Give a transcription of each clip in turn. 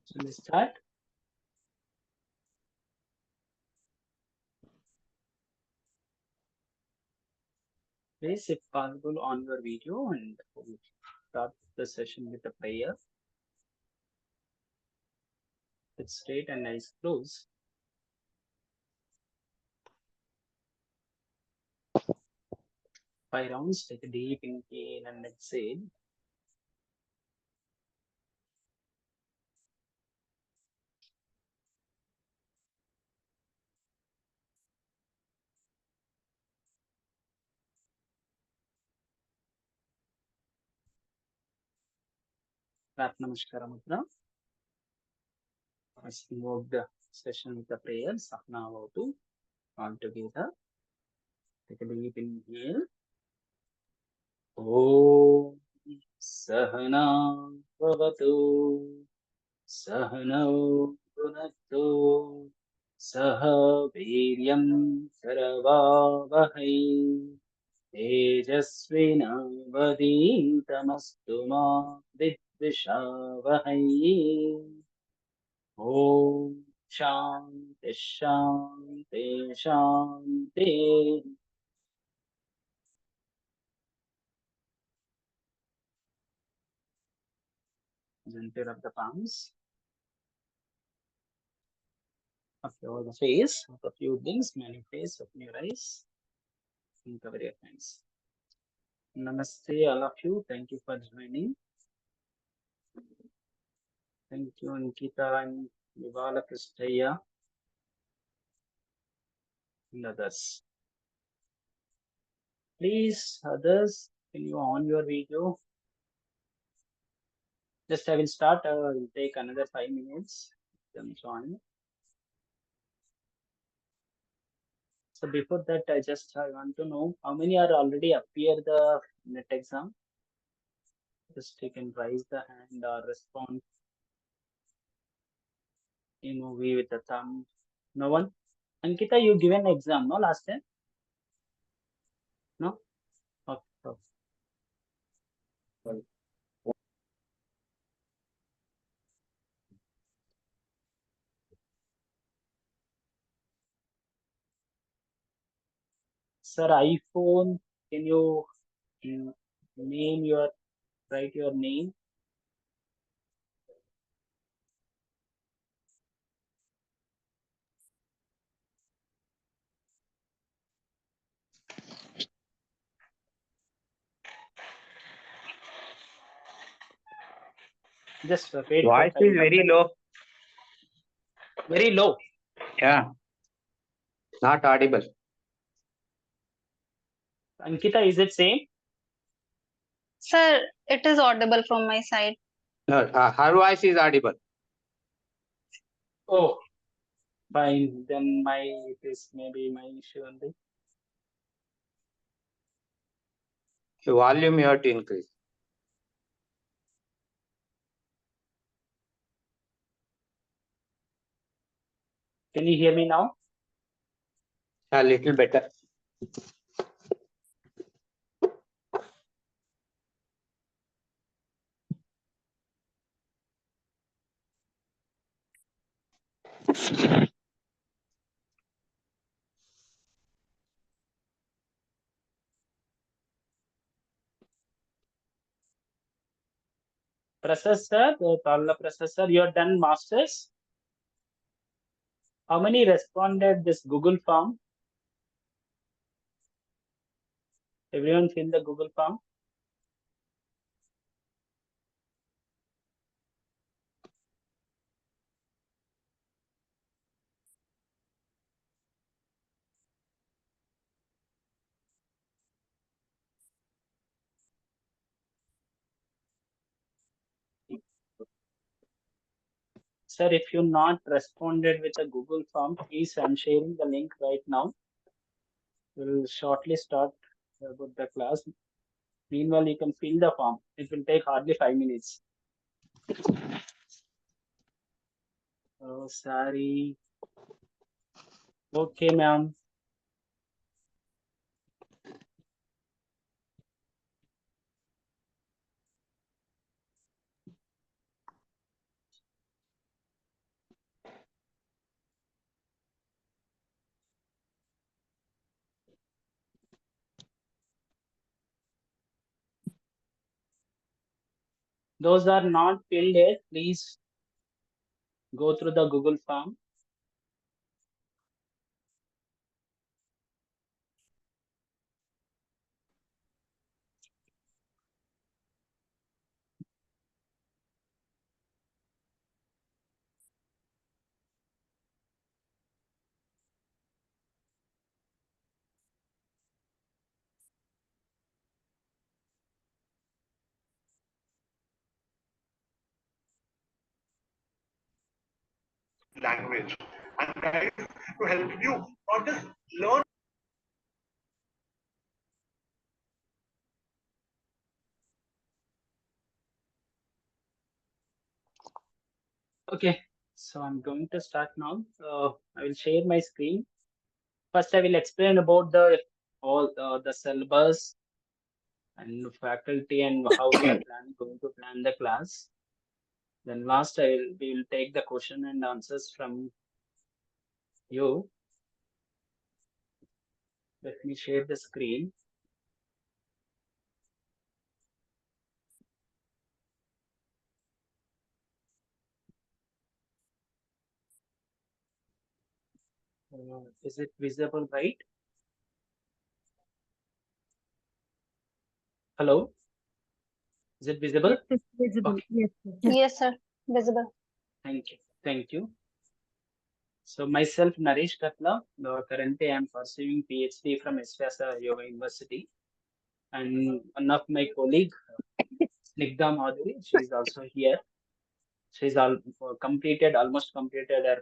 So let's start. Please, if possible, on your video and we'll start the session with a prayer. It's straight and nice close. 5 rounds. Take a deep inhale and exhale. Prat Namaskara Mudra. Let's invoke the session with the prayer. Sahna Vavatu. All together. Take a deep inhale. Om Sahana Vavatu. Sahanau Bhunaktu. Saha Viryam Saravavahai. तेजस्विनावधीतमस्तु मा विद्विषावहै ॐ शान्ति शान्ति शान्ति. Center of the palms of your face, of a few things, many face, open your eyes and cover your hands. Namaste, all of you. Thank you for joining. Thank you, Ankita and Vivala Kristaya and others. Please, others, can you on your video? Just I will start. Will take another 5 minutes. Then join. So before that, I want to know how many are already appear the net exam. Just you can raise the hand or respond. Movie with the thumb. No one. Ankita, you given exam no last time? No. Okay. Okay. Sir, iPhone. Can you write your name? Just wait. Voice is very low. Very low. Yeah. Not audible. Ankita, is it same? Sir, it is audible from my side. No, her voice is audible. Oh, fine. Then it is maybe my issue only. The volume you have to increase. Can you hear me now? A little better. Processor, Talla processor, you have done masters. How many responded this Google form? Everyone fill the Google form. Sir, if you not responded with a Google form, please, I'm sharing the link right now. We'll shortly start about the class. Meanwhile, you can fill the form. It will take hardly 5 minutes. Oh, sorry. Okay, ma'am. Those are not filled yet. Please go through the Google form. language and guys to help you not just learn. Okay, so I'm going to start now. I will share my screen. First, I will explain about the all the syllabus and faculty and how we are going to plan the class. Then last, we will take the question and answers from you. Let me share the screen. Is it visible, right? Hello? Is it visible? Yes, it's visible. Okay. Yes, sir. Yes, sir. Visible. Thank you. Thank you. So myself, Naresh Katla, currently I am pursuing PhD from Esvyasa Yoga University. And one of my colleague, Snigdha Madhuri, she is also here. She's almost completed her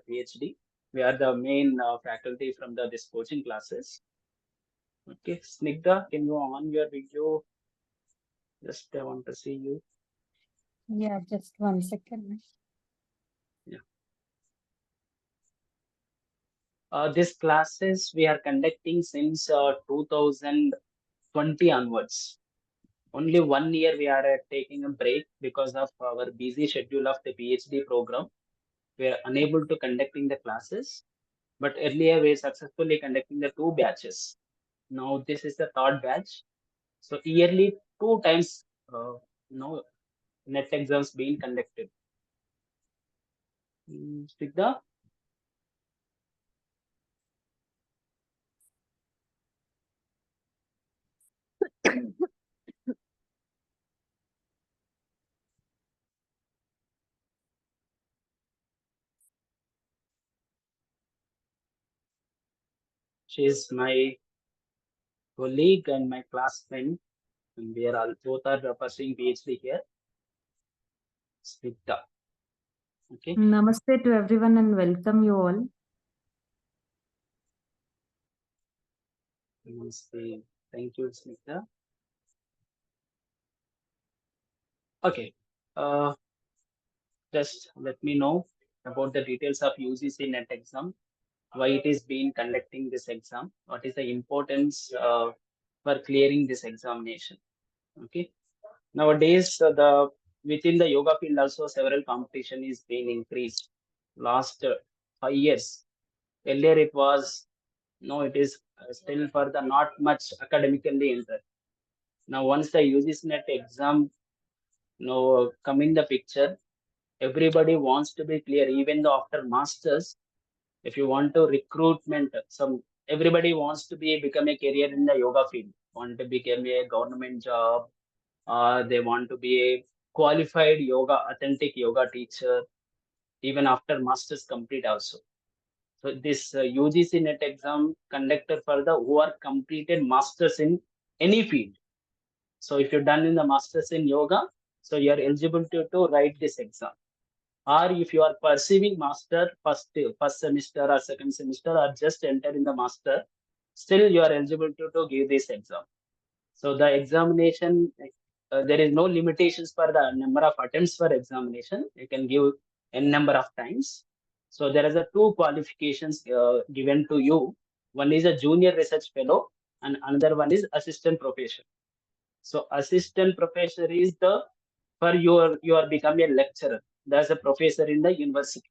PhD. We are the main faculty from this coaching classes. Okay, Snigdha, can you on your video? Just I want to see you. Yeah, just 1 second. These classes we are conducting since 2020 onwards. Only 1 year we are taking a break because of our busy schedule of the PhD program. We are unable to conducting the classes, but earlier we successfully conducting the 2 batches. Now this is the third batch. So yearly 2 times, net exams being conducted. Siddha? She is my colleague and my classmate, and we are all both are pursuing PhD here. Siddha. Okay. Namaste to everyone and welcome you all. Namaste. Thank you, Smita. Okay. Just let me know about the details of UGC net exam, why it is being conducting this exam, what is the importance for clearing this examination. Okay. Nowadays, the within the yoga field also several competition is being increased. Last 5 years, earlier it was no, it is still for the not much academically interested. Now, once the UGC net exam come in the picture, everybody wants to be clear. Even though after masters, if you want to recruitment, some everybody wants to become a career in the yoga field. Want to become a government job, they want to be a qualified yoga, authentic yoga teacher, even after masters complete also. So this UGC net exam conducted for the who are completed masters in any field. So if you're done in the masters in yoga, so you are eligible to write this exam. Or if you are pursuing master first semester or second semester or just enter in the master, still you are eligible to give this exam. So the examination, there is no limitations for the number of attempts for examination. You can give n number of times. So there is a two qualifications given to you. One is a junior research fellow and another one is assistant professor. So assistant professor is the for you are becoming a lecturer. That's a professor in the university.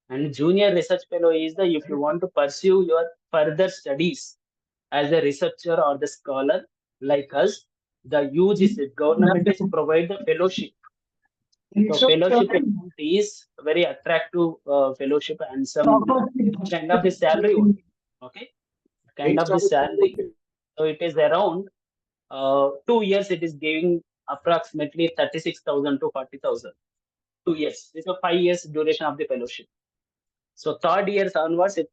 And junior research fellow is the if you want to pursue your further studies as a researcher or the scholar like us, the UGC government is provide the fellowship. So fellowship amount is very attractive fellowship and some kind of the salary only. Okay, kind of the salary. So it is around 2 years. It is giving approximately 36,000 to 40,000. 2 years. It's a 5 years duration of the fellowship. So third years onwards, it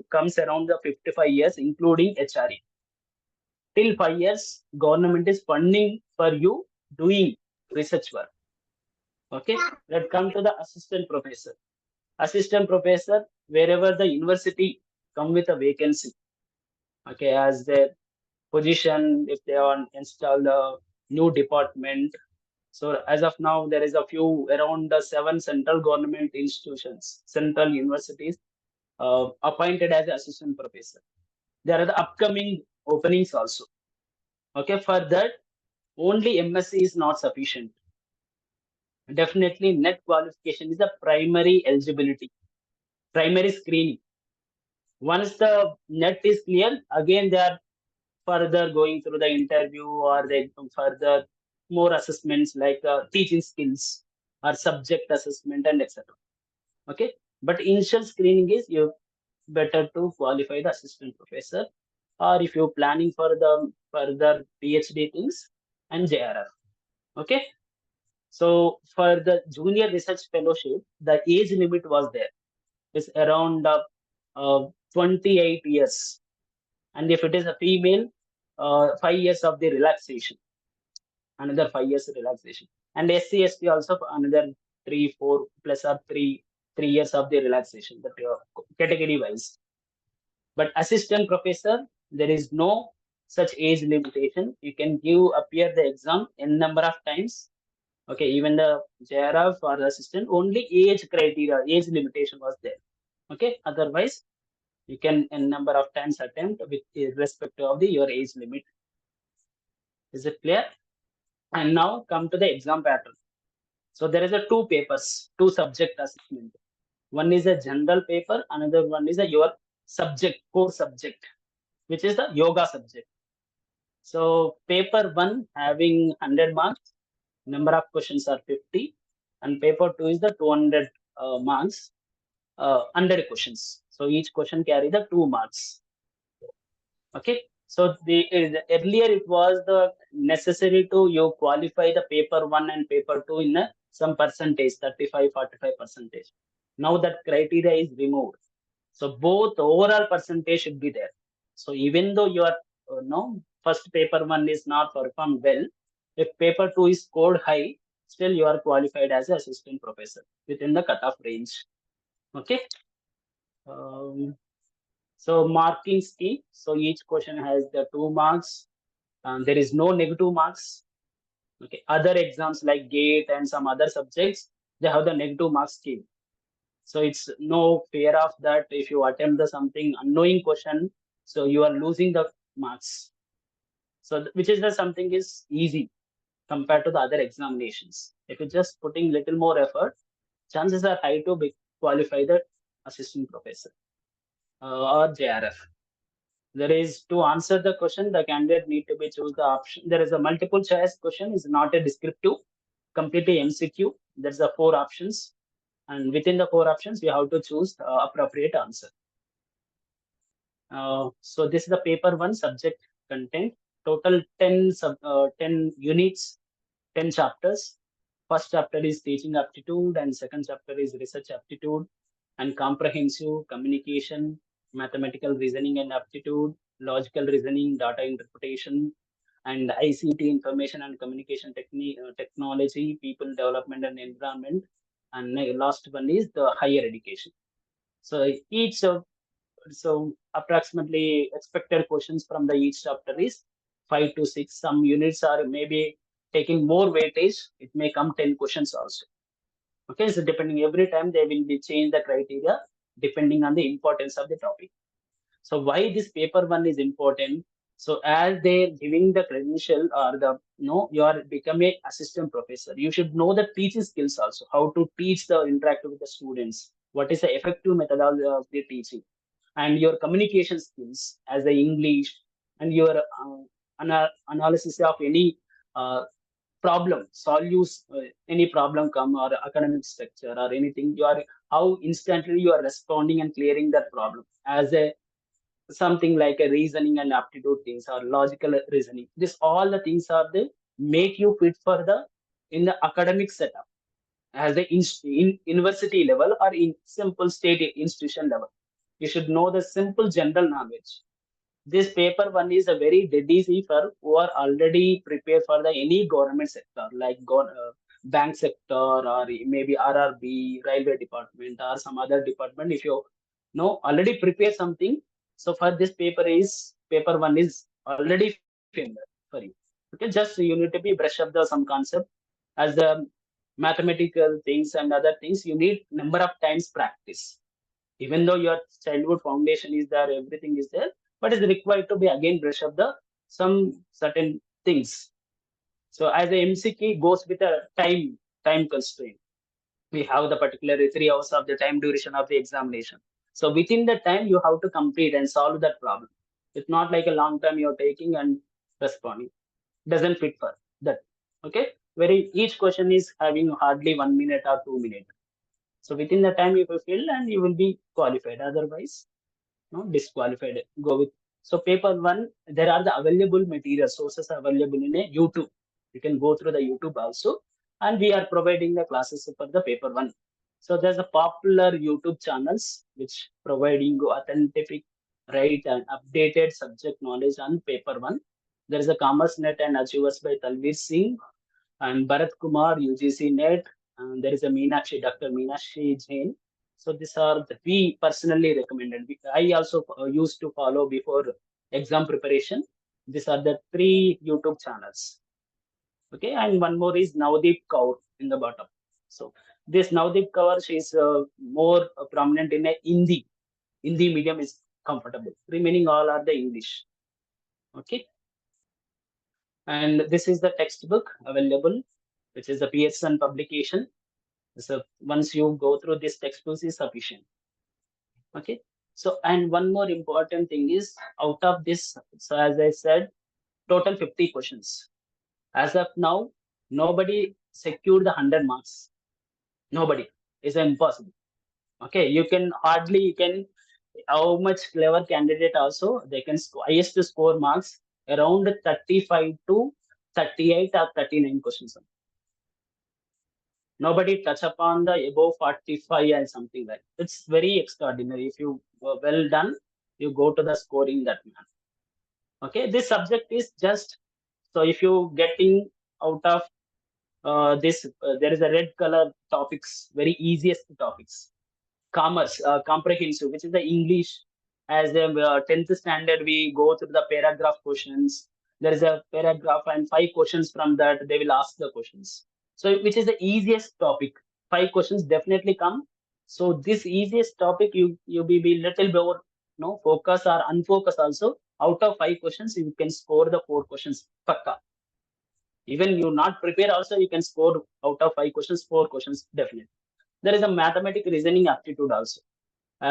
comes around the 55 years, including HRE. Till 5 years, government is funding for you doing research work. Okay, let's come to the assistant professor. Assistant professor, wherever the university come with a vacancy, okay, as their position, if they want install a new department. So as of now, there is a few around the 7 central government institutions, central universities appointed as assistant professor. There are the upcoming openings also. Okay, for that, only MSc is not sufficient. Definitely, net qualification is the primary eligibility, primary screening. Once the net is clear, again they are further going through the interview or they further more assessments like teaching skills or subject assessment and etc. Okay, but initial screening is you better to qualify the assistant professor, or if you're planning for the further PhD things and JRF. Okay, so for the junior research fellowship, the age limit was there. It's around 28 years, and if it is a female, 5 years of the relaxation, another 5 years relaxation, and SC ST also for another 3 4 plus or 3 years of the relaxation, but category wise. But assistant professor, there is no such age limitation. You can appear the exam n number of times. Okay, even the JRF or the assistant, only age criteria, age limitation was there. Okay, otherwise you can n number of times attempt with irrespective of your age limit. Is it clear? And now come to the exam pattern. So there is a 2 papers, 2 subject assessment. One is a general paper, another one is your subject, core subject, which is the yoga subject. So paper 1 having 100 marks, number of questions are 50, and paper 2 is the 200 marks, 100 questions. So each question carry the 2 marks. Okay, so earlier it was the necessary to you qualify the paper 1 and paper 2 in some percentage, 35-45%. Now that criteria is removed, so both overall percentage should be there. So even though your first paper 1 is not performed well, if paper 2 is scored high, still you are qualified as an assistant professor within the cutoff range. Okay. So marking scheme. So each question has the 2 marks. There is no negative marks. Okay. Other exams like GATE and some other subjects, they have the negative marks scheme. So it's no fear of that. If you attempt something unknowing question, so you are losing the marks. So which is the something is easy compared to the other examinations. If you're just putting little more effort, chances are high to qualify the assistant professor or JRF. There is to answer the question, the candidate need to be choose the option. There is a multiple choice question, is not a descriptive, completely MCQ. There's a 4 options, and within the 4 options, you have to choose the appropriate answer. So this is the paper 1 subject content. Total 10 units, 10 chapters. First chapter is teaching aptitude, and second chapter is research aptitude, and comprehensive communication, mathematical reasoning and aptitude, logical reasoning, data interpretation, and ICT, information and communication technology, people development and environment, and the last one is the higher education. So each of so approximately expected questions from the each chapter is 5 to 6. Some units are maybe taking more weightage. It may come 10 questions also. Okay, so depending every time they will be change the criteria depending on the importance of the topic. So why this paper 1 is important? So as they're giving the credential or the you are become a assistant professor, you should know the teaching skills also, how to teach the interact with the students, what is the effective methodology of the teaching, and your communication skills as the English, and your analysis of any problem, solve any problem come or academic structure or anything, how instantly you are responding and clearing that problem as a something like a reasoning and aptitude things or logical reasoning. This all the things are the make you fit for the in the academic setup as a in university level or in simple state institution level. You should know the simple general knowledge. This paper one is a very dead easy for who are already prepared for the any government sector like bank sector or maybe RRB, railway department or some other department. If you know already prepare something, so for this paper one is already familiar for you. Okay, just you need to be brush up the some concept as the mathematical things and other things. You need number of times practice even though your childhood foundation is there, everything is there, but is required to be again brush up the some certain things. So as a MCQ goes with a time constraint, we have the particular 3 hours of the time duration of the examination. So within the time you have to complete and solve that problem. It's not like a long time you're taking and responding. Doesn't fit for that. Okay. Very each question is having hardly 1 minute or 2 minutes. So within the time you will fill and you will be qualified. Otherwise, no disqualified. Go with. So paper one, there are the available material sources available in a YouTube. You can go through the YouTube also, and we are providing the classes for the paper one. So there's a popular YouTube channels which providing authentic, right and updated subject knowledge on paper one. There is a Commerce Net and Achievers by Talveer Singh and Bharat Kumar, UGC Net, and there is a Dr. Meenakshi Jain. So these are we personally recommended. I also used to follow before exam preparation. These are the 3 YouTube channels. Okay, and one more is Navdeep Kaur in the bottom. So this Navdeep Kaur, she is more prominent in a Hindi. Hindi medium is comfortable. Remaining all are the English. Okay. And this is the textbook available, which is the Pearson publication. So once you go through this textbook is sufficient. Okay. So, and one more important thing is out of this, so as I said, total 50 questions. As of now, nobody secured the 100 marks. Nobody. It's impossible. Okay. You can, how much clever candidate also, they can highest score marks around 35 to 38 or 39 questions. Nobody touch upon the above 45 and something like that. It's very extraordinary. If you were well done, you go to the scoring that man. Okay, this subject is just so if you getting out of this, there is a red color topics, very easiest topics. Commerce, comprehensive, which is the English. As the 10th standard, we go through the paragraph questions. There is a paragraph and 5 questions from that. They will ask the questions. So, which is the easiest topic? 5 questions definitely come. So, this easiest topic, you be little more focus or unfocus also. Out of 5 questions, you can score the 4 questions. Pakka. Even you not prepare also, you can score out of 5 questions, 4 questions definitely. There is a mathematical reasoning aptitude also.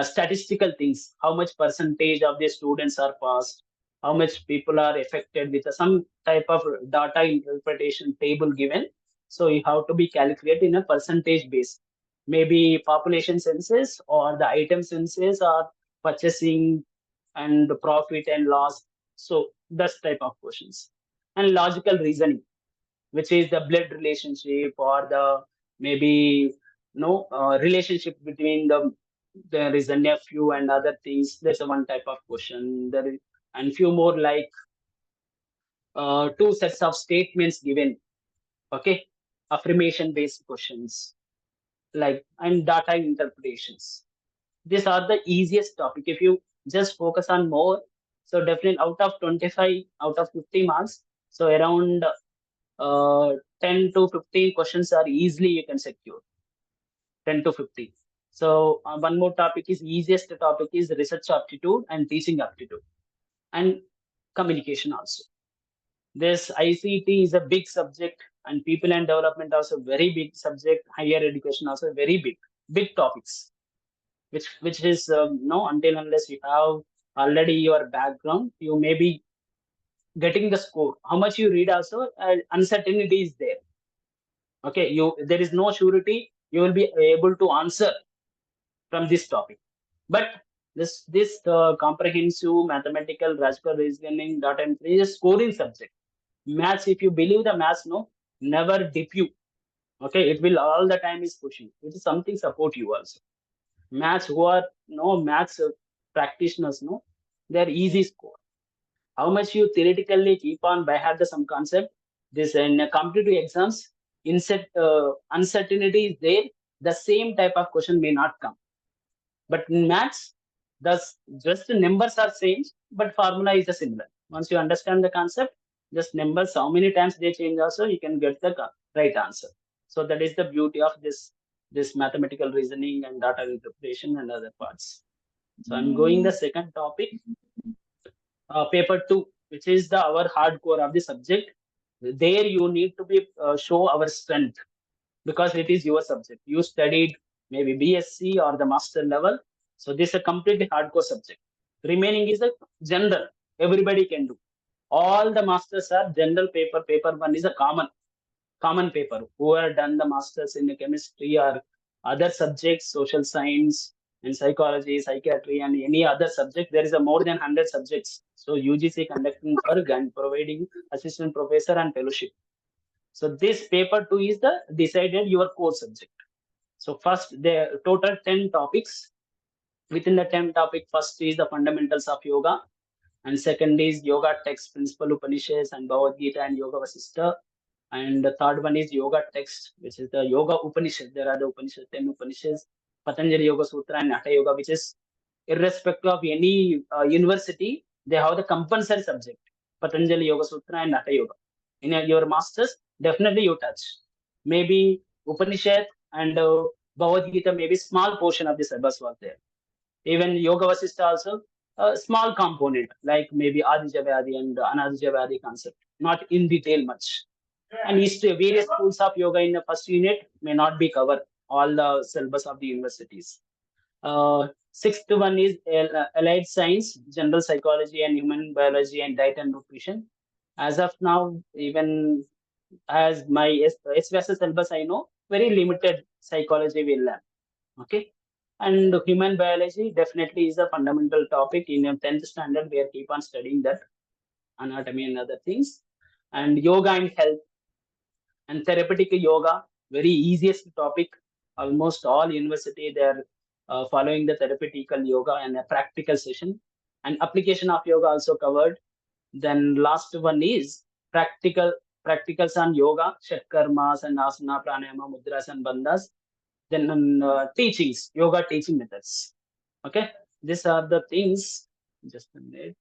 Statistical things, how much percentage of the students are passed, how much people are affected with some type of data interpretation table given. So you have to be calculated in a percentage base, maybe population census or the item census or purchasing and the profit and loss. So that's type of questions. And logical reasoning, which is the blood relationship or the maybe relationship between there is a nephew and other things. There's a one type of question. There is and few more like 2 sets of statements given. Okay, affirmation based questions like and data interpretations. These are the easiest topic. If you just focus on more, so definitely out of 25 out of 50 marks, so around 10 to 15 questions are easily you can secure. 10 to 15. So one more topic is easiest topic is research aptitude and teaching aptitude and communication also. This ICT is a big subject and people and development also very big subject. Higher education also very big topics, which is no until unless you have already your background, you may be getting the score. How much you read also, uncertainty is there. Okay, there is no surety you will be able to answer from this topic. But this comprehensive mathematical logical reasoning data entry is a scoring subject. Maths, if you believe the maths, no, never dip you. Okay, it will all the time is pushing. It is something support you also. Maths who are no maths practitioners, no, they're easy score. How much you theoretically keep on by heart the some concept, this in competitive exams, uncertainty is there. The same type of question may not come. But in maths, thus just the numbers are same, but formula is the similar. Once you understand the concept, just numbers, how many times they change also, you can get the right answer. So that is the beauty of this mathematical reasoning and data interpretation and other parts. So I'm going the second topic, paper 2, which is the our hardcore of the subject. There you need to be show our strength because it is your subject. You studied maybe BSc or the master level. So this is a completely hardcore subject. Remaining is a general. Everybody can do. All the masters are general paper. Paper 1 is a common paper. Who have done the masters in chemistry or other subjects, social science and psychology, psychiatry, and any other subject, there is a more than 100 subjects. So UGC conducting work and providing assistant professor and fellowship. So this paper 2 is the decided your core subject. So first, the total 10 topics. Within the 10 topic, first is the fundamentals of yoga, and second is yoga text, principal Upanishads and Bhagavad Gita and Yoga Vasistha. And the third one is yoga text, which is the Yoga Upanishad. There are the Upanishads, 10 Upanishads, Patanjali Yoga Sutra and Hatha Yoga, which is irrespective of any university, they have the compulsory subject, Patanjali Yoga Sutra and Hatha Yoga. In your masters, definitely you touch. Maybe Upanishad and Bhagavad Gita, maybe small portion of the syllabus was there. Even Yoga Vasistha also, a small component, like maybe Adijavadi and Anadijavadi concept, not in detail much. And history, various schools of yoga in the first unit may not be covered all the syllabus of the universities. Sixth one is allied science, general psychology and human biology and diet and nutrition. As of now, even as my SVS syllabus, I know very limited psychology will learn. Okay. And human biology definitely is a fundamental topic in a 10th standard. We are keep on studying that anatomy and other things. And yoga and health and therapeutic yoga, very easiest topic. Almost all university they are following the therapeutical yoga and a practical session. And application of yoga also covered. Then last one is practicals on yoga, shatkarmas and asana, pranayama, mudras and bandhas. Then teachings, yoga teaching methods. Okay, these are the things. Just a minute.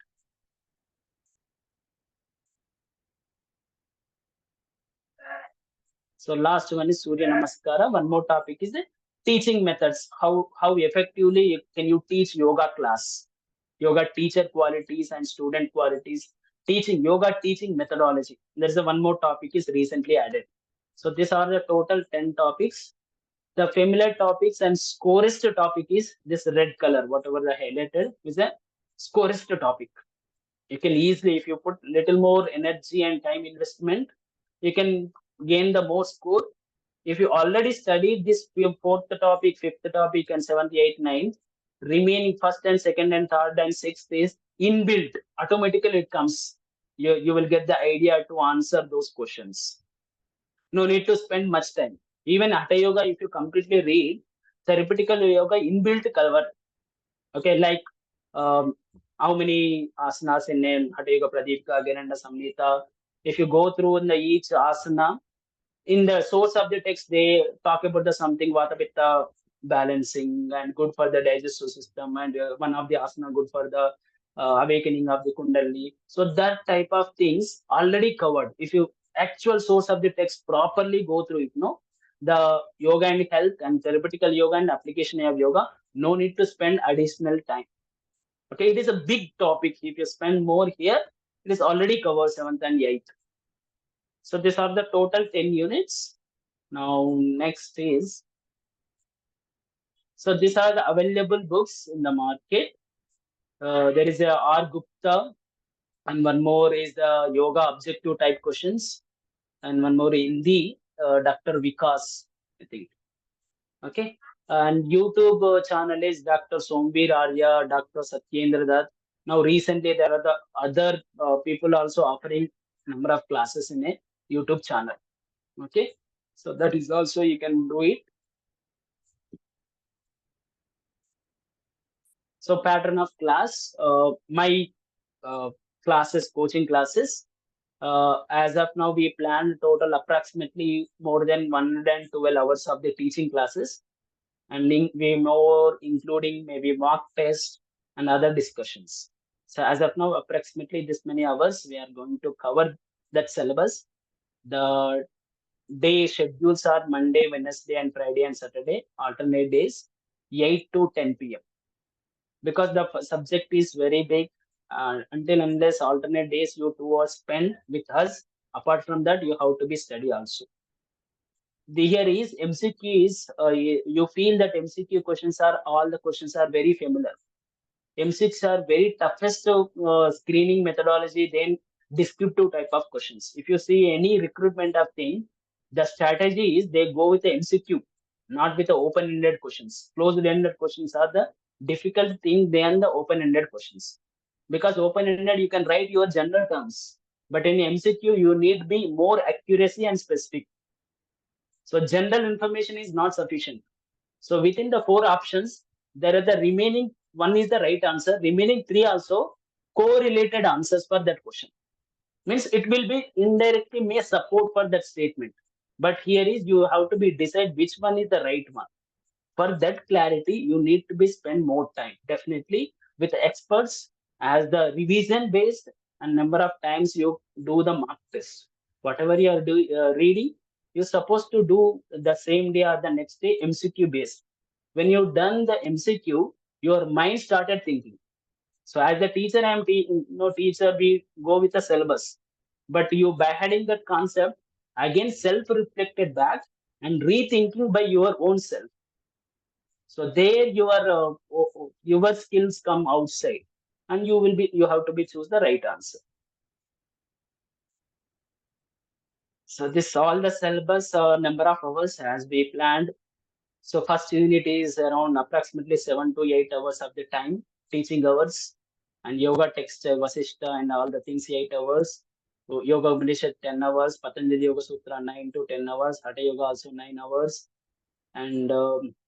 So last one is Surya Namaskara. One more topic is the teaching methods. How effectively can you teach yoga class? Yoga teacher qualities and student qualities. Teaching yoga teaching methodology. There's a one more topic is recently added. So these are the total 10 topics. The familiar topics and scorest topic is this red color. Whatever the highlighted is a scorest topic. You can easily, if you put little more energy and time investment, you can gain the more score. If you already studied this fourth topic, fifth topic, and seventh, eighth, ninth, remaining first and second and third and sixth is inbuilt. Automatically it comes. You will get the idea to answer those questions. No need to spend much time. Even Hatha Yoga, if you completely read, therapeutical yoga inbuilt cover. Okay, like how many asanas in name, Hatha Yoga Pradipka, Gananda Samhita. If you go through in the each asana, in the source of the text, they talk about the something Vata Pitta balancing and good for the digestive system, and one of the asana good for the awakening of the Kundalini. So that type of things already covered. If you actual source of the text properly go through it, no, the yoga and health and therapeutical yoga and application of yoga, no need to spend additional time. Okay, it is a big topic. If you spend more here, it is already covered 7th and 8th. So these are the total 10 units. Now next is, so these are the available books in the market. There is a R. Gupta, and one more is the yoga objective type questions, and one more Hindi. Dr. Vikas, I think. Okay. And YouTube channel is Dr. Sombir Arya, Dr. Satyendra Dutt. Now recently there are the other people also offering number of classes in a YouTube channel. Okay. So that is also you can do it. So pattern of class, my classes, coaching classes. As of now, we plan total approximately more than 112 hours of the teaching classes, and we more including maybe mock test and other discussions. So as of now, approximately this many hours we are going to cover that syllabus. The day schedules are Monday, Wednesday, and Friday and Saturday, alternate days, 8 to 10 p.m. Because the subject is very big. Until unless alternate days you two are spent with us, apart from that you have to be study also. The here is MCQ is you feel that MCQ questions are all the questions are very familiar. M6 are very toughest screening methodology than descriptive type of questions. If you see any recruitment of thing, the strategy is they go with the MCQ, not with the open-ended questions. Closed-ended questions are the difficult thing than the open-ended questions. Because open-ended, you can write your general terms. But in MCQ, you need be more accuracy and specific. So general information is not sufficient. So within the four options, there are the remaining one is the right answer. Remaining three also correlated answers for that question. Means it will be indirectly may support for that statement. But here is you have to be decide which one is the right one. For that clarity, you need to be spend more time. Definitely with experts as the revision based and number of times you do the mock test. Whatever you are reading, you're supposed to do the same day or the next day MCQ based. When you've done the MCQ, your mind started thinking. So as a teacher, teacher, we go with the syllabus. But you by adding that concept, again self-reflected back and rethinking by your own self. So there your skills come outside, and you have to be choose the right answer. So this all the syllabus number of hours as we planned. So first unit is around approximately 7 to 8 hours of the time teaching hours, and yoga text Vasishta and all the things 8 hours. So yoga Upanishad 10 hours, Patanjali Yoga Sutra 9 to 10 hours, Hatha Yoga also 9 hours, and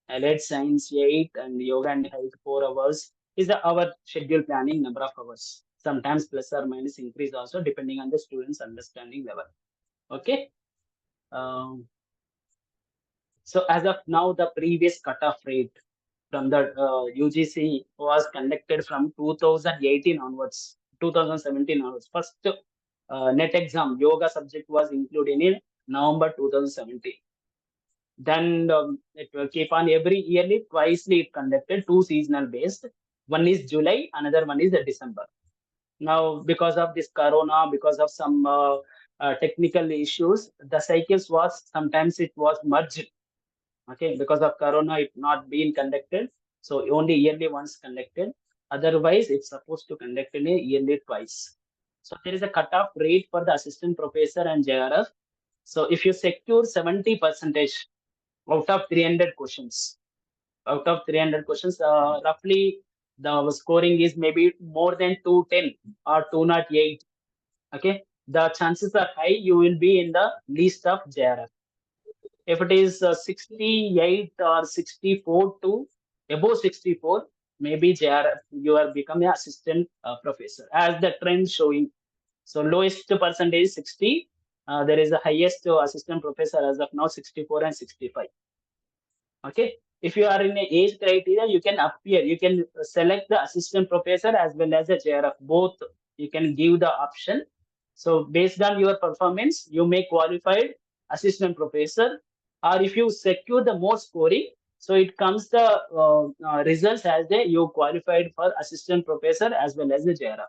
allied science 8, and yoga and health 4 hours is our schedule planning number of hours. Sometimes plus or minus increase also depending on the students' understanding level. Okay. Um, so as of now, the previous cutoff rate from the UGC was conducted from 2018 onwards, 2017 onwards. First net exam yoga subject was included in November 2017. Then it will keep on every yearly, twice it conducted, two seasonal based. One is July, another one is December. Now, because of this corona, because of some technical issues, the cycles was sometimes it was merged. Okay, because of corona, it not being conducted. So only yearly once conducted. Otherwise, it's supposed to conduct in a yearly twice. So there is a cutoff rate for the assistant professor and JRF. So if you secure 70% out of 300 questions, roughly the scoring is maybe more than 210 or 208. Okay, the chances are high you will be in the list of JRF. If it is 68 or 64 to above 64, maybe JRF, you are becoming assistant professor as the trend showing. So lowest percentage is 60. There is the highest assistant professor as of now 64 and 65. Okay. If you are in a age criteria, you can appear, you can select the assistant professor as well as a JRF. Both you can give the option. So based on your performance, you may qualified assistant professor, or if you secure the more scoring, so it comes the results as the you qualified for assistant professor as well as the JRF.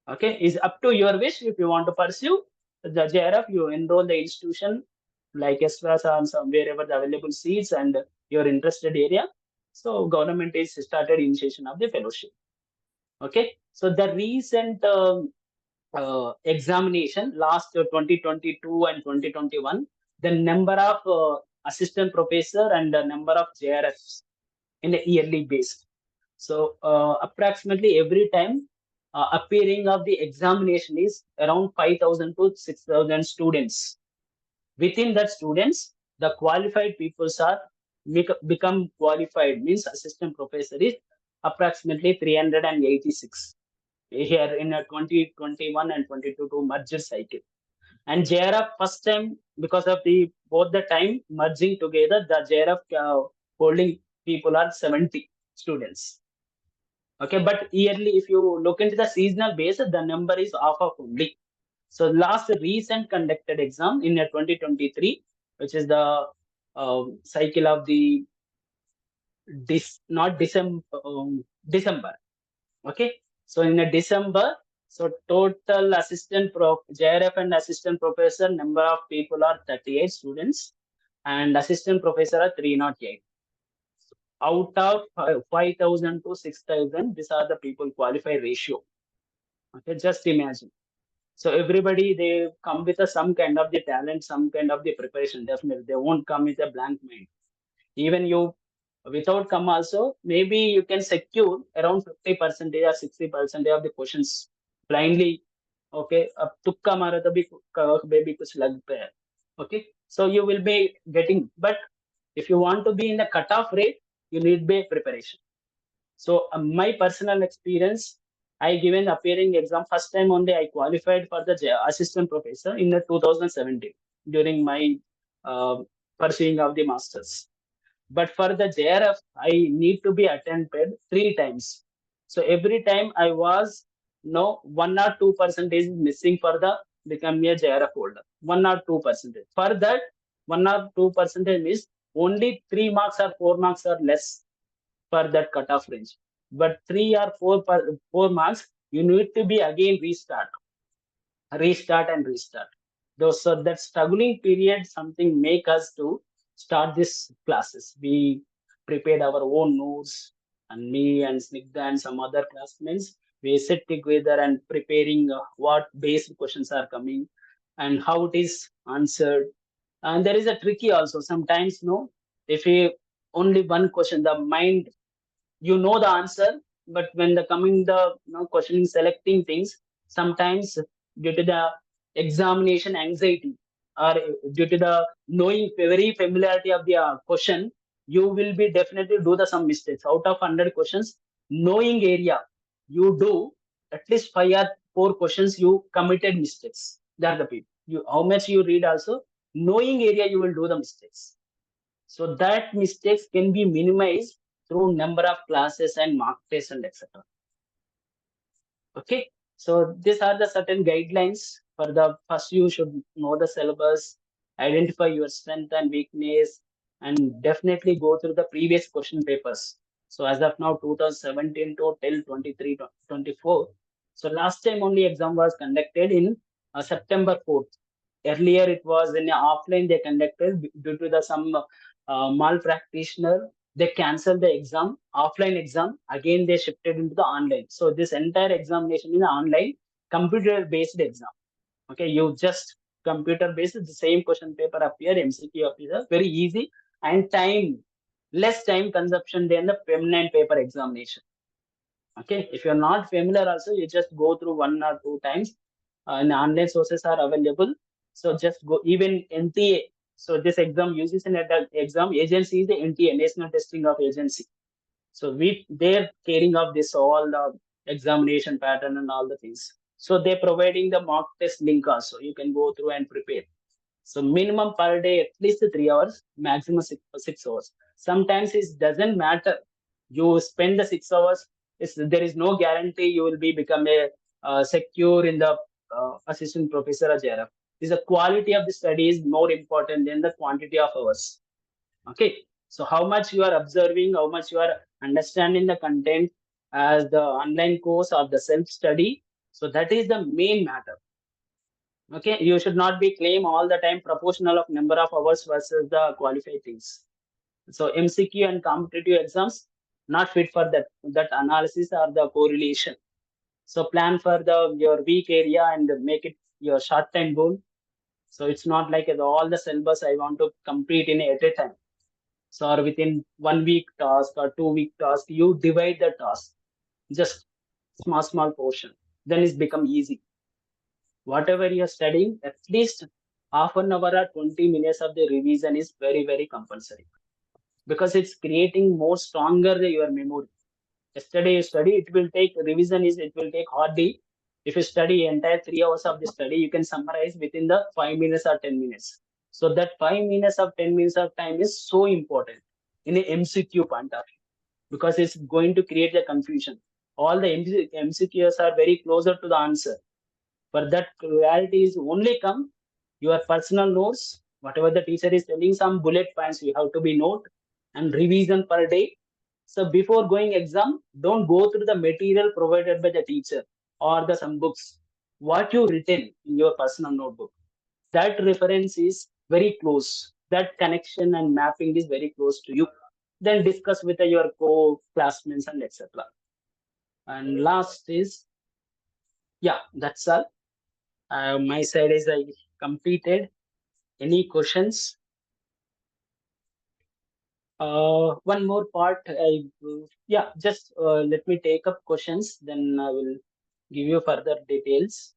Okay, is up to your wish if you want to pursue the JRF, you enroll the institution like SWAS or some wherever the available seats and your interested area. So government is started initiation of the fellowship. Okay, so the recent examination last 2022 and 2021, the number of assistant professor and the number of JRFs in a yearly base. So approximately every time appearing of the examination is around 5,000 to 6,000 students. Within that students, the qualified peoples are become qualified, means assistant professor is approximately 386 here in a 2021 and 22 to merger cycle. And JRF first time, because of the both the time merging together, the JRF holding people are 70 students. Okay, but yearly, if you look into the seasonal basis, the number is half of only. So last recent conducted exam in 2023, which is the cycle of the not December, December. Okay, so in a December, so total assistant JRF and assistant professor number of people are 38 students, and assistant professor are 308. Out of 5,000 to 6,000, these are the people qualified ratio. Okay, just imagine. So everybody, they come with some kind of the talent, some kind of the preparation. Definitely, they won't come with a blank mind. Even you, without come also, maybe you can secure around 50% or 60% of the questions blindly. Okay, अब तुक्का मारा तभी baby कुछ लग पे है. Okay, so you will be getting, but if you want to be in the cutoff rate, you need be preparation. So my personal experience, I given appearing exam first time only I qualified for the assistant professor in the 2017 during my pursuing of the masters. But for the JRF, I need to be attended 3 times. So every time I was 1 or 2% is missing for the become a JRF holder. 1 or 2%. For that 1 or 2% is only 3 marks or 4 marks or less for that cutoff range. But 3 or 4 marks, you need to be again restart and restart. So that struggling period something make us to start this classes. We prepared our own notes, and me and Snigdha and some other classmates, we sit together and preparing what basic questions are coming and how it is answered. And there is a tricky also. Sometimes, if you only one question, the mind, you know the answer, but when the coming the questioning, selecting things, sometimes due to the examination anxiety or due to the knowing very familiarity of the question, you will be definitely do the some mistakes. Out of 100 questions, knowing area, you do at least 5 or 4 questions you committed mistakes. That are the people. You how much you read also, knowing area you will do the mistakes. So that mistakes can be minimized through number of classes and mark tests and etc. Okay, so these are the certain guidelines. For the first, you should know the syllabus, identify your strength and weakness, and definitely go through the previous question papers. So as of now, 2017 to till 23, 24. So last time only exam was conducted in September 4th. Earlier it was in offline they conducted due to the some malpractitioner. They canceled the exam, offline exam. Again they shifted into the online. So this entire examination is online, computer based exam. Okay, you just computer based, the same question paper appear, MCQ appear, very easy and less time consumption than the permanent paper examination. Okay, if you're not familiar also, you just go through 1 or 2 times. And online sources are available. So just go, even NTA. So this exam uses an exam agency is the NTA, National Testing of Agency. So they're caring of this all the examination pattern and all the things. So they're providing the mock test link also. You can go through and prepare. So minimum per day at least 3 hours, maximum 6 hours. Sometimes it doesn't matter. You spend the 6 hours. There is no guarantee you will be become a secure in the assistant professor or JRF. Is the quality of the study is more important than the quantity of hours. Okay, so how much you are observing, how much you are understanding the content as the online course or the self study. So that is the main matter. Okay, you should not be claim all the time proportional of number of hours versus the qualified things. So MCQ and competitive exams not fit for that analysis or the correlation. So plan for your weak area and make it your short time goal. So it's not like all the syllabus I want to complete in at a time. So or within 1 week task or 2 week task, you divide the task, just small portion. Then it's become easy. Whatever you're studying, at least half an hour or 20 minutes of the revision is very compulsory, because it's creating more stronger your memory. Yesterday you study, it will take revision is it will take hardly. If you study entire 3 hours of the study, you can summarize within the 5 minutes or 10 minutes. So that 5 minutes of 10 minutes of time is so important in a MCQ point of view, because it's going to create a confusion. All the MCQs are very closer to the answer. For that clarity is only come your personal notes, whatever the teacher is telling, some bullet points you have to be note, and revision per day. So before going exam, don't go through the material provided by the teacher or the some books. What you written in your personal notebook, that reference is very close. That connection and mapping is very close to you. Then discuss with your co-classmates and etc. And last is, yeah, that's all. My side is I completed. Any questions? One more part. Yeah, just let me take up questions. Then I will give you further details.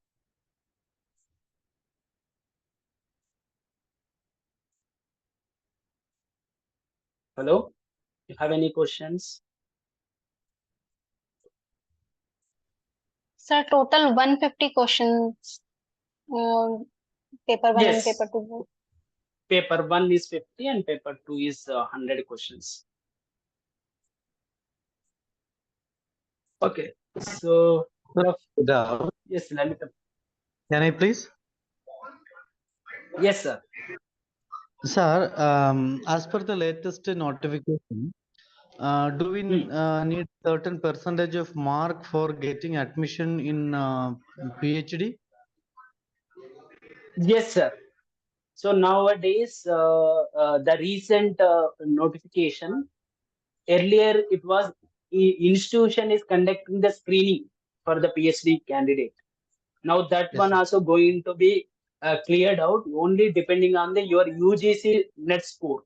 Hello, you have any questions? Sir, total 150 questions, paper 1 and Yes. paper 2. Paper 1 is 50 and paper 2 is 100 questions. Okay, so yes, Lalita. Can I please? Yes, sir. Sir, as per the latest notification, do we need certain percentage of mark for getting admission in PhD? Yes, sir. So nowadays, the recent notification, earlier it was institution is conducting the screening for the PhD candidate. Now that Yes, one sir. also going to be cleared out, only depending on your UGC net score.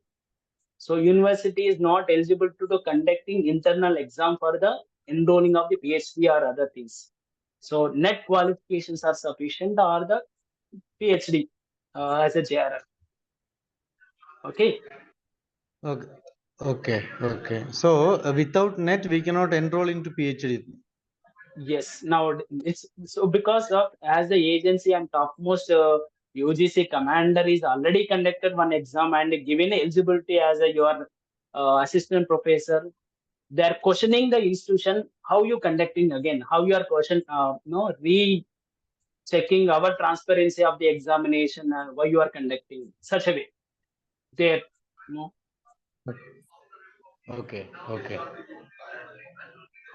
So university is not eligible to conducting internal exam for the enrolling of the PhD or other things. So net qualifications are sufficient or the PhD as a JRF. Okay. Okay. Okay. So without net, we cannot enroll into PhD. Yes. Now it's so because of as the agency and topmost UGC commander is already conducted one exam and given eligibility as your assistant professor. They are questioning the institution how you conducting again, how you are question checking our transparency of the examination and why you are conducting such a way. There, Okay.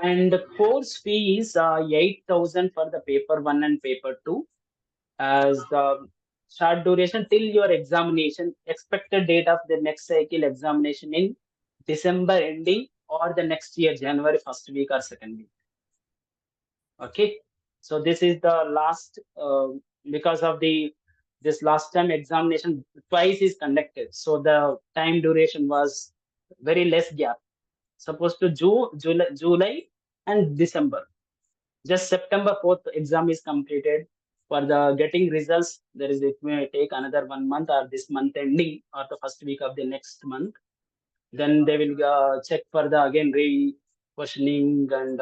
And the course fee is 8,000 for the paper 1 and paper 2 as the short duration till your examination. Expected date of the next cycle examination in December ending or the next year January first week or second week. Okay, so this is the last because of this last time examination twice is conducted, so the time duration was very less gap. Supposed to July and December. Just September 4th exam is completed. For the getting results, it may take another 1 month or this month ending or the first week of the next month. Then they will check for the again re-questioning and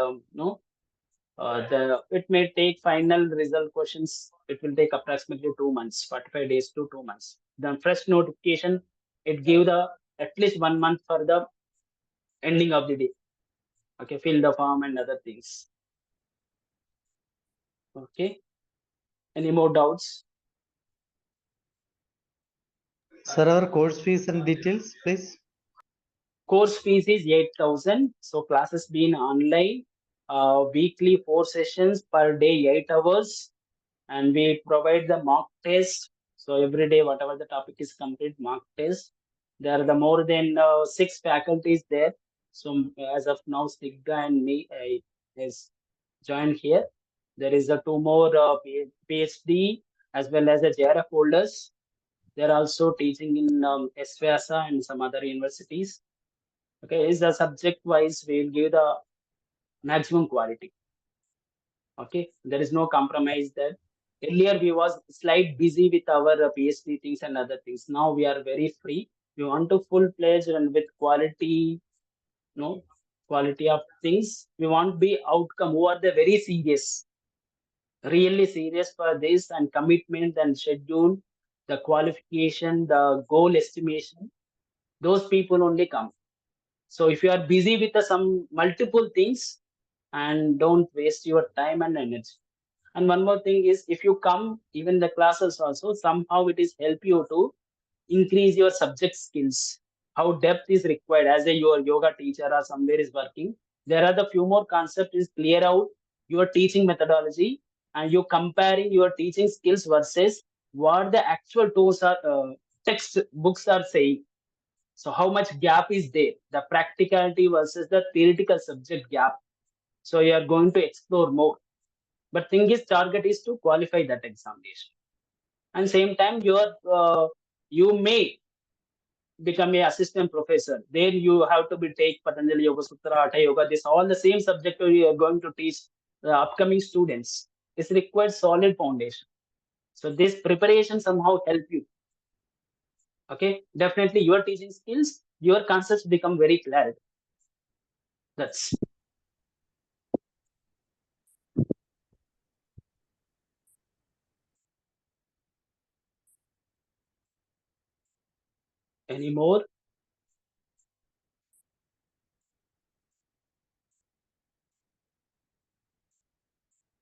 it may take final result questions. It will take approximately 2 months, 45 days to 2 months. Then fresh notification, it give the at least 1 month for the ending of the day. Okay, fill the form and other things. Okay, any more doubts? Sir, our course fees and details, please. Course fees is 8,000. So classes being online, weekly 4 sessions per day, 8 hours, and we provide the mock test. So every day, whatever the topic is complete, mock test. There are the more than 6 faculties there. So as of now, Stigga and me is joined here. There is a 2 more PhD as well as the JRF holders. They're also teaching in SVASA and some other universities. Okay, is the subject wise, we'll give the maximum quality. Okay, there is no compromise there. Earlier we was slight busy with our PhD things and other things. Now we are very free. We want to full pledge and with quality, no quality of things. We want be outcome who are the very serious, really serious for this and commitment and schedule, the qualification, the goal estimation. Those people only come. So if you are busy with some multiple things, and don't waste your time and energy. And one more thing is, if you come even the classes also, somehow it is help you to increase your subject skills. How depth is required as a your yoga teacher or somewhere is working. There are the few more concepts is clear out your teaching methodology, and you comparing your teaching skills versus what the actual tools are text books are saying. So how much gap is there? The practicality versus the theoretical subject gap. So you are going to explore more. But thing is, target is to qualify that examination. And same time, you may become a assistant professor. There you have to be take Patanjali Yoga Sutra, Hatha Yoga. This all the same subject you are going to teach the upcoming students. This requires solid foundation. So this preparation somehow help you. Okay, definitely your teaching skills, your concepts become very clear. That's any more.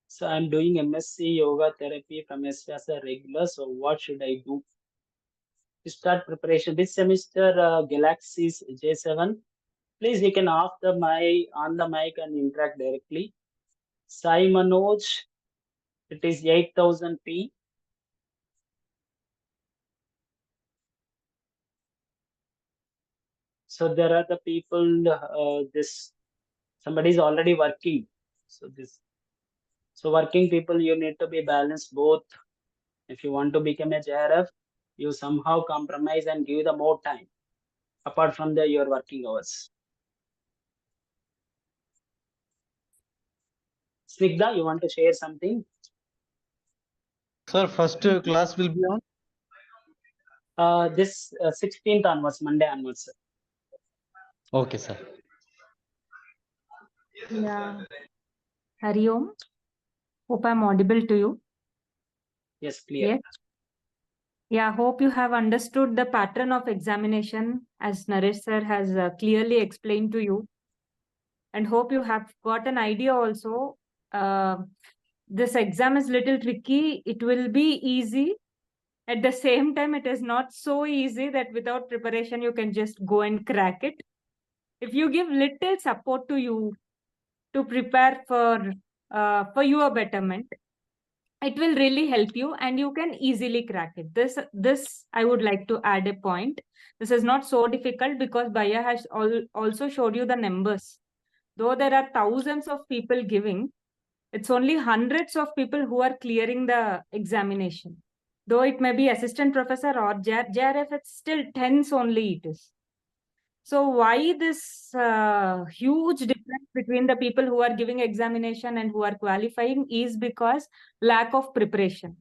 So I'm doing MSc Yoga Therapy from as a regular. So what should I do to start preparation? This semester, Galaxy's J7. Please, you can off the mic, on the mic and interact directly. Sai Manoj, it is 8000p. So there are the people, somebody is already working. So working people, you need to be balanced both. If you want to become a JRF, you somehow compromise and give the more time apart from your working hours. Snigdha, you want to share something? Sir, first class will be on? This 16th onwards, Monday onwards. Sir. Okay, sir. Yeah. Hari Om. Hope I'm audible to you. Yes, clear. Yes. Yeah, hope you have understood the pattern of examination as Naresh sir has clearly explained to you. And hope you have got an idea also. This exam is little tricky. It will be easy. At the same time, it is not so easy that without preparation, you can just go and crack it. If you give little support to you to prepare for your betterment, it will really help you and you can easily crack it. This I would like to add a point. This is not so difficult because Baya has also showed you the numbers. Though there are thousands of people giving, it's only hundreds of people who are clearing the examination. Though it may be assistant professor or JRF, it's still tens only it is. So why this huge difference between the people who are giving examination and who are qualifying is because lack of preparation.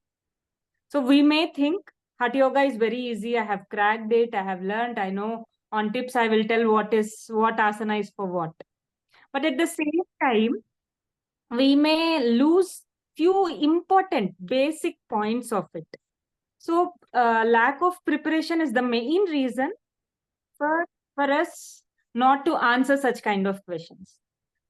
So we may think Hatha Yoga is very easy. I have cracked it. I have learned. I know on tips I will tell what asana is for what. But at the same time, we may lose few important basic points of it. So lack of preparation is the main reason for us not to answer such kind of questions.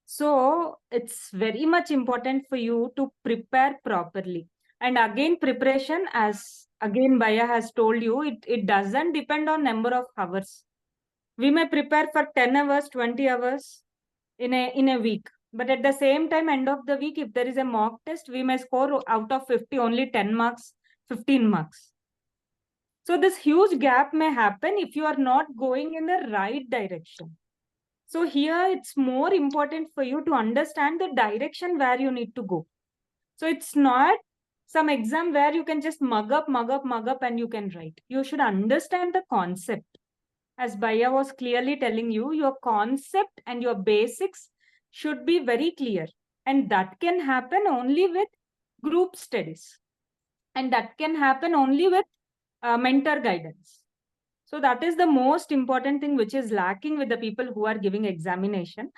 So it's very much important for you to prepare properly. And again, preparation, as again Baya has told you, it doesn't depend on number of hours. We may prepare for 10 hours, 20 hours in a week. But at the same time, end of the week, if there is a mock test, we may score out of 50 only 10 marks, 15 marks. So this huge gap may happen if you are not going in the right direction. So here it's more important for you to understand the direction where you need to go. So it's not some exam where you can just mug up and you can write. You should understand the concept. As Baya was clearly telling you, your concept and your basics should be very clear. And that can happen only with group studies. And that can happen only with mentor guidance. So that is the most important thing which is lacking with the people who are giving examination.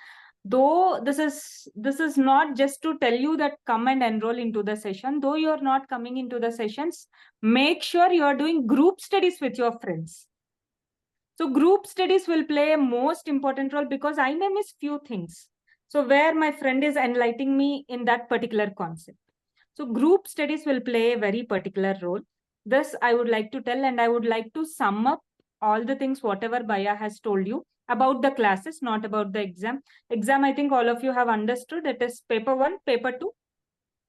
Though this is not just to tell you that come and enroll into the session, though you are not coming into the sessions, make sure you are doing group studies with your friends. So group studies will play a most important role because I may miss few things. So where my friend is enlightening me in that particular concept. So group studies will play a very particular role. This I would like to tell, and I would like to sum up all the things whatever Baya has told you about the classes, not about the exam. Exam, I think all of you have understood. It is paper 1, paper 2.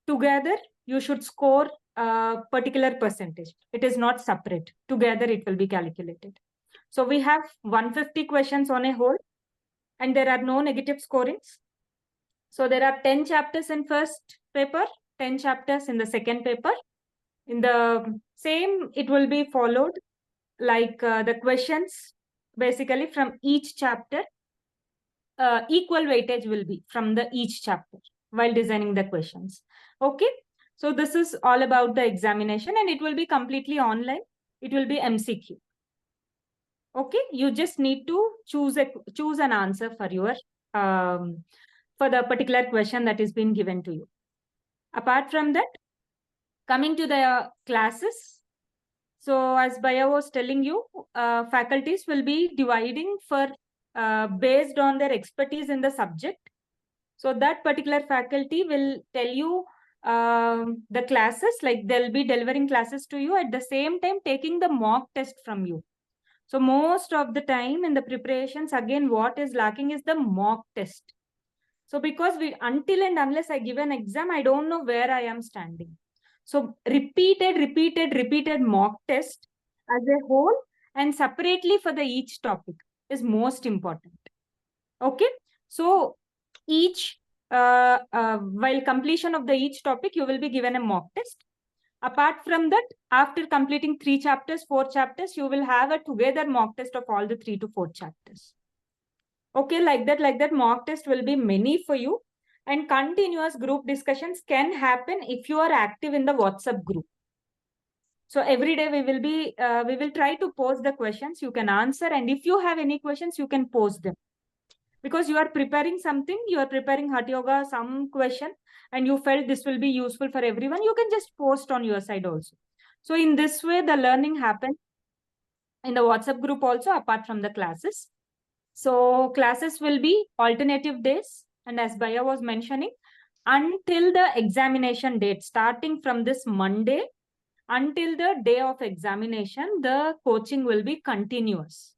Together, you should score a particular percentage. It is not separate. Together, it will be calculated. So we have 150 questions on a whole, and there are no negative scorings. So there are 10 chapters in first paper, 10 chapters in the second paper. In the same, it will be followed like the questions basically from each chapter. Equal weightage will be from the each chapter while designing the questions. Okay. So this is all about the examination, and it will be completely online. It will be MCQ. Okay, you just need to choose an answer for your for the particular question that is being given to you. Apart from that, coming to the classes. So as Baya was telling you, faculties will be dividing for based on their expertise in the subject. So that particular faculty will tell you the classes, like they'll be delivering classes to you at the same time taking the mock test from you. So most of the time in the preparations, again, what is lacking is the mock test. So because until and unless I give an exam, I don't know where I am standing. So repeated mock test as a whole and separately for the each topic is most important. Okay. So each, while completion of the each topic, you will be given a mock test. Apart from that, after completing 3 chapters, 4 chapters, you will have a together mock test of all the 3 to 4 chapters. Okay, like that mock test will be many for you, and continuous group discussions can happen if you are active in the WhatsApp group. So every day we will try to post the questions. You can answer, and if you have any questions, you can post them. Because you are preparing something, you are preparing Hatha Yoga, some question, and you felt this will be useful for everyone, you can just post on your side also. So in this way, the learning happens in the WhatsApp group also, apart from the classes. So classes will be alternative days. And as Baya was mentioning, until the examination date, starting from this Monday, until the day of examination, the coaching will be continuous.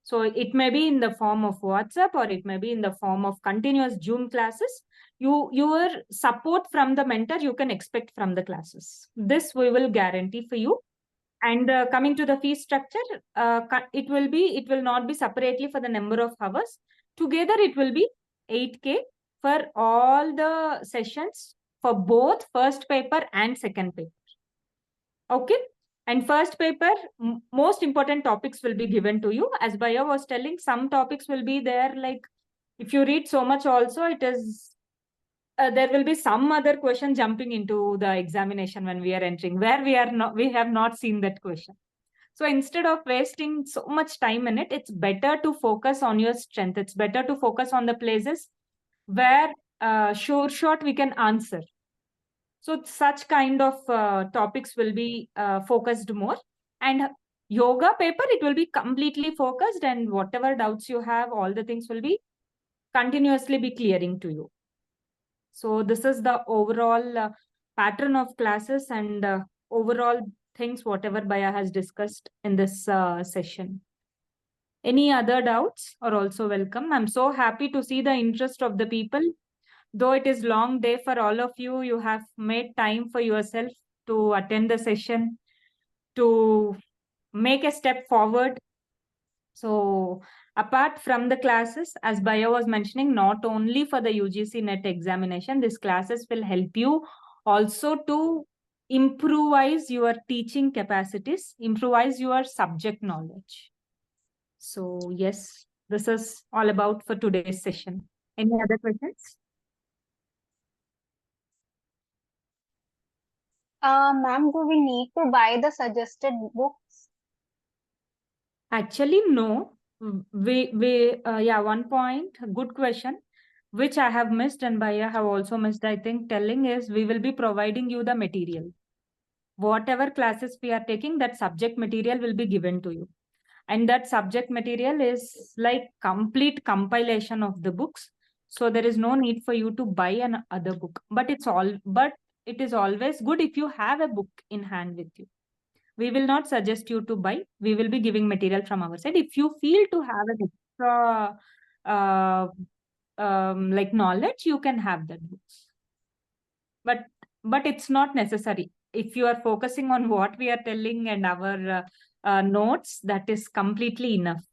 So it may be in the form of WhatsApp, or it may be in the form of continuous Zoom classes. Your support from the mentor, you can expect from the classes. This we will guarantee for you. And coming to the fee structure, it will not be separately for the number of hours. Together, it will be 8K for all the sessions for both first paper and second paper. Okay. And first paper, most important topics will be given to you. As Baya was telling, some topics will be there, like if you read so much also, it is, there will be some other question jumping into the examination when we are entering, where we have not seen that question. So instead of wasting so much time in it, it's better to focus on your strength. It's better to focus on the places where short we can answer. So such kind of topics will be focused more. And yoga paper, it will be completely focused, and whatever doubts you have, all the things will be continuously be clearing to you. So this is the overall pattern of classes and overall things whatever Baya has discussed in this session. Any other doubts are also welcome. I'm so happy to see the interest of the people. Though it is long day for all of you, you have made time for yourself to attend the session, to make a step forward. So apart from the classes, as Baya was mentioning, not only for the UGC NET examination, these classes will help you also to improvise your teaching capacities, improvise your subject knowledge. So yes, this is all about for today's session. Any other questions? Ma'am, do we need to buy the suggested books? Actually, no. Yeah, one point, good question, which I have missed and Bhaiya have also missed, I think, telling is we will be providing you the material. Whatever classes we are taking, that subject material will be given to you. And that subject material is like complete compilation of the books. So there is no need for you to buy another book. But it is always good if you have a book in hand with you. We will not suggest you to buy. We will be giving material from our side. If you feel to have an extra like knowledge, you can have that books. But it's not necessary. If you are focusing on what we are telling and our notes, that is completely enough.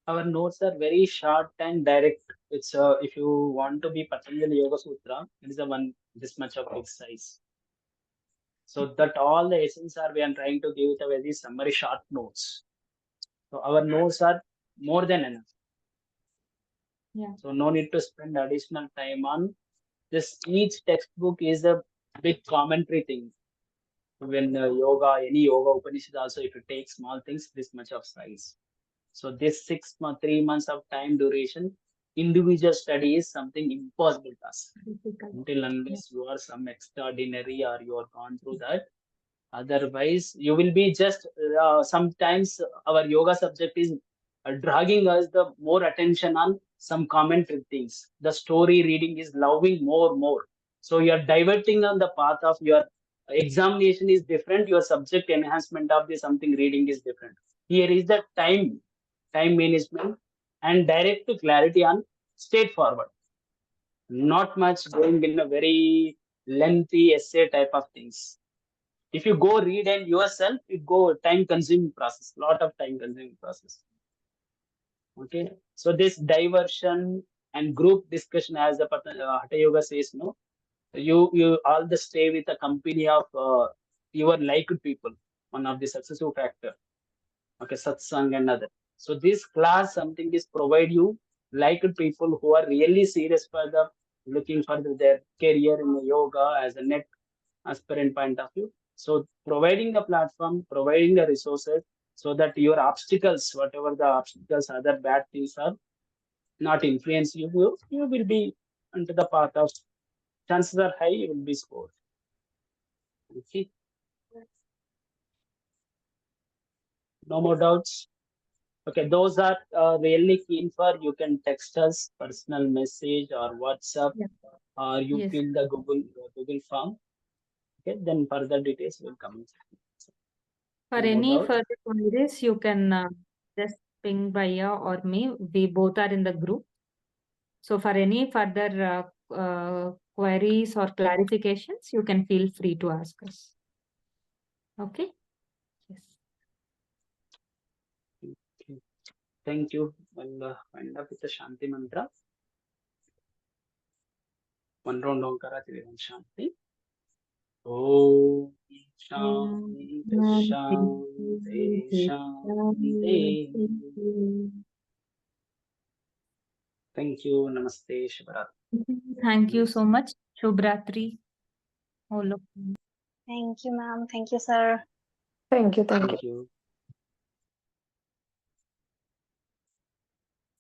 Our notes are very short and direct. It's if you want to be Patanjali Yoga Sutra, it is this much of big size. So that all the essence are we are trying to give it a very summary short notes. So our notes are more than enough. Yeah. So no need to spend additional time on this. Each textbook is a big commentary thing. When yoga, any yoga Upanishad also, if you take small things, this much of size. So this 3 months of time duration, individual study is something impossible task. Until unless you are some extraordinary or you are gone through that. Otherwise, you will be just sometimes our yoga subject is dragging us the more attention on some commentary things. The story reading is loving more. So you are diverting on the path of your examination is different. Your subject enhancement of the something reading is different. Here is the time management and direct clarity on straightforward. Not much going in a very lengthy essay type of things. If you go read and yourself, it go time consuming process, lot of time consuming process. Okay, so this diversion and group discussion, as the Hatha Yoga says, no, you all the stay with a company of your liked people, one of the successive factor. Okay, satsang and other. So this class something is provide you liked people who are really serious for the looking for their career in the yoga as a net aspirant point of view. So providing the platform, providing the resources so that your obstacles, whatever the obstacles, other bad things are not influence you, you will be into the path of chances are high you will be scored. Okay. No more doubts. Okay, those are really keen for you can text us personal message or WhatsApp or you Yes. fill the Google form. Okay, then further details will come. For No any doubt. further queries, you can just ping Bhaiya or me. We both are in the group. So for any further queries or clarifications, you can feel free to ask us. Okay. Yes. Okay. Thank you. We'll wind up with the Shanti mantra. One round Omkara Trivam Shanti. Om Shanti Shanti Shanti. Thank you. Namaste. Shubharatri. Thank you so much. Shubhratri. All of you. Thank you, ma'am. Thank you, sir. Thank you.